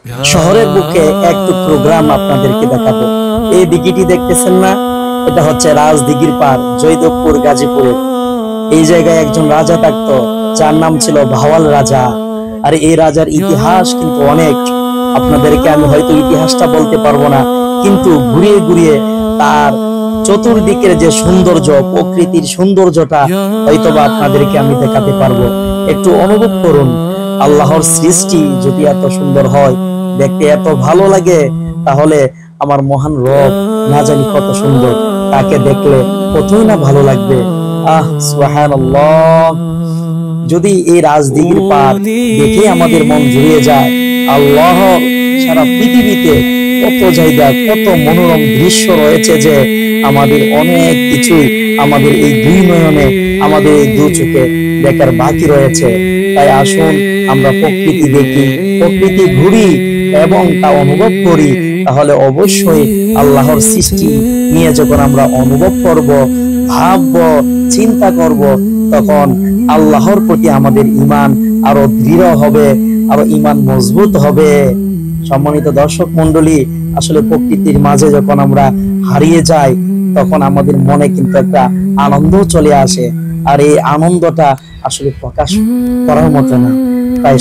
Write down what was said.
শহরের বুকে এক টুকরো গ্রাম আপনাদেরকে দেখাবো। এই দিঘিটি দেখতেছেন না, এটা হচ্ছে রাজদিঘির পার, জয়দেবপুর গাজীপুরের। এই জায়গায় একজন রাজা থাকতো, যার নাম ছিল ভাওয়াল রাজা। আর এই রাজার ইতিহাস কিন্তু অনেক। আপনাদেরকে আমি হয়তো ইতিহাসটা বলতে পারবো না, কিন্তু ঘুরিয়ে ঘুরিয়ে তার চতুর্দিকের যে সৌন্দর্য, প্রকৃতির সৌন্দর্যটা হয়তোবা আপনাদেরকে আমি দেখাতে পারবো। একটু অনুভব করুন, আল্লাহর সৃষ্টি যদি এত সুন্দর হয়, দেখতে এত ভালো লাগে, তাহলে আমার মহান রব না জানি কত সুন্দর, তাকে দেখলে কতই না ভালো লাগবে। সুবহানাল্লাহ। যদি এই রাজদিঘির পার দেখে আমাদের মন জুড়িয়ে যায়, আল্লাহ সারা পৃথিবীতে কত জায়গা, কত মনোরম দৃশ্য রয়েছে যে আমাদের অনেক কিছুই আমাদের এই দুই নয়নে, আমাদের এই দু চোখে দেখার বাকি রয়েছে। তাই আসুন আমরা প্রকৃতি দেখি, প্রকৃতি ঘুরি এবং তা অনুভব করি। তাহলে অবশ্যই আল্লাহর সৃষ্টি নিয়ে যখন আমরা অনুভব করব, ভাববো, চিন্তা করব, তখন আল্লাহর প্রতি আমাদের ঈমান আরো দৃঢ় হবে, আরো ঈমান মজবুত হবে। সম্মানিত দর্শক মন্ডলী, আসলে প্রকৃতির মাঝে যখন আমরা হারিয়ে যাই, তখন আমাদের মনে কিন্তু একটা আনন্দ চলে আসে। আর এই আনন্দটা আসলে প্রকাশ করার মতো না। তাই